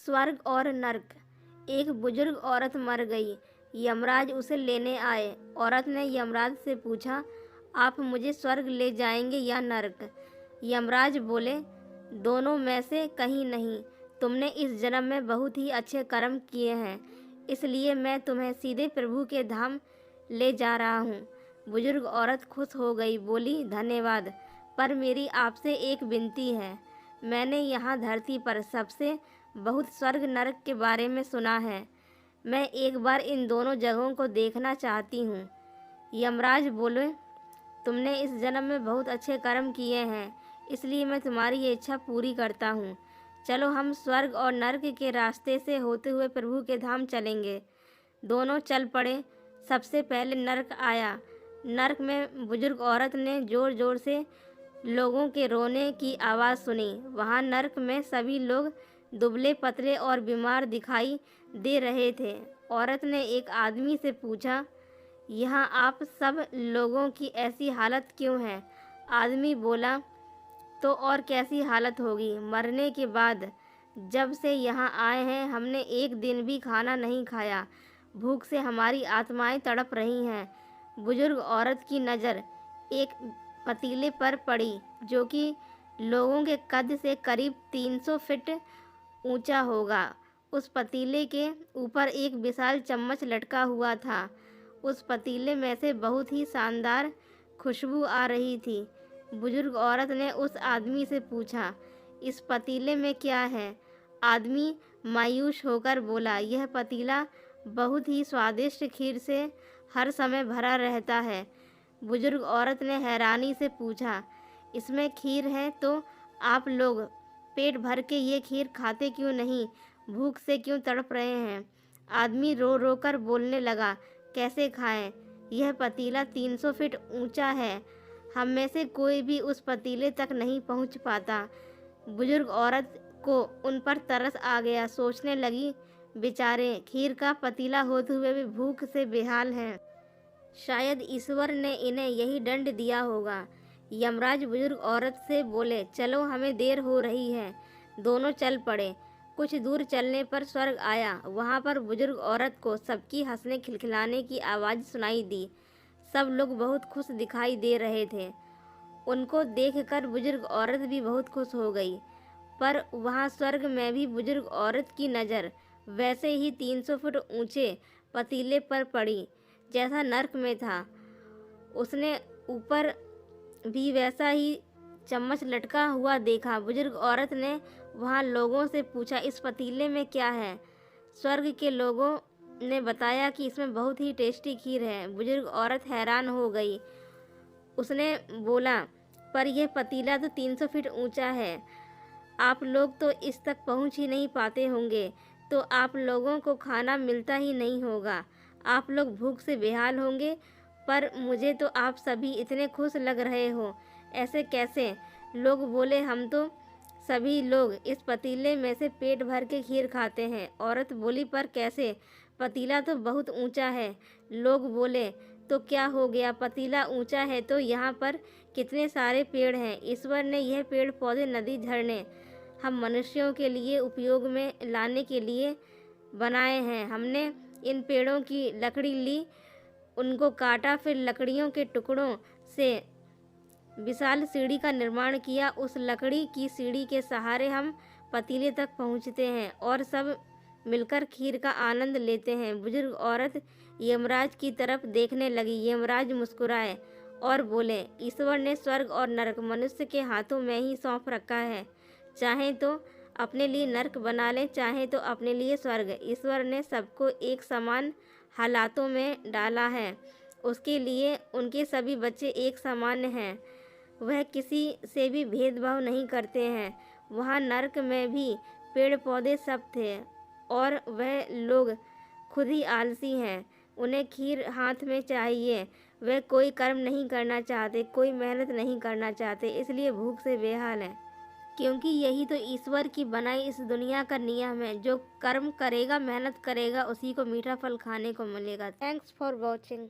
स्वर्ग और नरक। एक बुजुर्ग औरत मर गई। यमराज उसे लेने आए। औरत ने यमराज से पूछा, आप मुझे स्वर्ग ले जाएंगे या नरक? यमराज बोले, दोनों में से कहीं नहीं। तुमने इस जन्म में बहुत ही अच्छे कर्म किए हैं, इसलिए मैं तुम्हें सीधे प्रभु के धाम ले जा रहा हूँ। बुजुर्ग औरत खुश हो गई, बोली, धन्यवाद, पर मेरी आपसे एक विनती है। मैंने यहाँ धरती पर सबसे बहुत स्वर्ग नरक के बारे में सुना है। मैं एक बार इन दोनों जगहों को देखना चाहती हूँ। यमराज बोले, तुमने इस जन्म में बहुत अच्छे कर्म किए हैं, इसलिए मैं तुम्हारी ये इच्छा पूरी करता हूँ। चलो हम स्वर्ग और नरक के रास्ते से होते हुए प्रभु के धाम चलेंगे। दोनों चल पड़े। सबसे पहले नरक आया। नरक में बुजुर्ग औरत ने ज़ोर ज़ोर से लोगों के रोने की आवाज़ सुनी। वहाँ नरक में सभी लोग दुबले पतले और बीमार दिखाई दे रहे थे। औरत ने एक आदमी से पूछा, यहाँ आप सब लोगों की ऐसी हालत क्यों है? आदमी बोला, तो और कैसी हालत होगी, मरने के बाद। जब से यहाँ आए हैं हमने एक दिन भी खाना नहीं खाया। भूख से हमारी आत्माएं तड़प रही हैं। बुजुर्ग औरत की नज़र एक पतीले पर पड़ी, जो कि लोगों के कद से करीब 300 फीट ऊंचा होगा। उस पतीले के ऊपर एक विशाल चम्मच लटका हुआ था। उस पतीले में से बहुत ही शानदार खुशबू आ रही थी। बुजुर्ग औरत ने उस आदमी से पूछा, इस पतीले में क्या है? आदमी मायूस होकर बोला, यह पतीला बहुत ही स्वादिष्ट खीर से हर समय भरा रहता है। बुजुर्ग औरत ने हैरानी से पूछा, इसमें खीर है तो आप लोग पेट भर के ये खीर खाते क्यों नहीं? भूख से क्यों तड़प रहे हैं? आदमी रो रो कर बोलने लगा, कैसे खाएं? यह पतीला 300 फीट ऊंचा है। हम में से कोई भी उस पतीले तक नहीं पहुंच पाता। बुजुर्ग औरत को उन पर तरस आ गया। सोचने लगी, बेचारे खीर का पतीला होते हुए भी भूख से बेहाल हैं। शायद ईश्वर ने इन्हें यही दंड दिया होगा। यमराज बुजुर्ग औरत से बोले, चलो हमें देर हो रही है। दोनों चल पड़े। कुछ दूर चलने पर स्वर्ग आया। वहाँ पर बुजुर्ग औरत को सबकी हंसने खिलखिलाने की आवाज़ सुनाई दी। सब लोग बहुत खुश दिखाई दे रहे थे। उनको देखकर बुजुर्ग औरत भी बहुत खुश हो गई। पर वहाँ स्वर्ग में भी बुजुर्ग औरत की नज़र वैसे ही 300 फुट ऊंचे पतीले पर पड़ी जैसा नरक में था। उसने ऊपर भी वैसा ही चम्मच लटका हुआ देखा। बुजुर्ग औरत ने वहाँ लोगों से पूछा, इस पतीले में क्या है? स्वर्ग के लोगों ने बताया कि इसमें बहुत ही टेस्टी खीर है। बुजुर्ग औरत हैरान हो गई। उसने बोला, पर यह पतीला तो 300 फीट ऊंचा है। आप लोग तो इस तक पहुंच ही नहीं पाते होंगे, तो आप लोगों को खाना मिलता ही नहीं होगा। आप लोग भूख से बेहाल होंगे। पर मुझे तो आप सभी इतने खुश लग रहे हो, ऐसे कैसे? लोग बोले, हम तो सभी लोग इस पतीले में से पेट भर के खीर खाते हैं। औरत बोली, पर कैसे? पतीला तो बहुत ऊंचा है। लोग बोले, तो क्या हो गया? पतीला ऊंचा है तो यहाँ पर कितने सारे पेड़ हैं। ईश्वर ने यह पेड़ पौधे, नदी, झरने हम मनुष्यों के लिए उपयोग में लाने के लिए बनाए हैं। हमने इन पेड़ों की लकड़ी ली, उनको काटा, फिर लकड़ियों के टुकड़ों से विशाल सीढ़ी का निर्माण किया। उस लकड़ी की सीढ़ी के सहारे हम पतीले तक पहुँचते हैं और सब मिलकर खीर का आनंद लेते हैं। बुजुर्ग औरत यमराज की तरफ देखने लगी। यमराज मुस्कुराए और बोले, ईश्वर ने स्वर्ग और नरक मनुष्य के हाथों में ही सौंप रखा है। चाहे तो अपने लिए नरक बना ले, चाहे तो अपने लिए स्वर्ग। ईश्वर ने सबको एक समान हालातों में डाला है। उसके लिए उनके सभी बच्चे एक समान हैं। वह किसी से भी भेदभाव नहीं करते हैं। वहाँ नरक में भी पेड़ पौधे सब थे और वह लोग खुद ही आलसी हैं। उन्हें खीर हाथ में चाहिए। वह कोई कर्म नहीं करना चाहते, कोई मेहनत नहीं करना चाहते, इसलिए भूख से बेहाल हैं। क्योंकि यही तो ईश्वर की बनाई इस दुनिया का नियम है। जो कर्म करेगा, मेहनत करेगा, उसी को मीठा फल खाने को मिलेगा। Thanks for watching.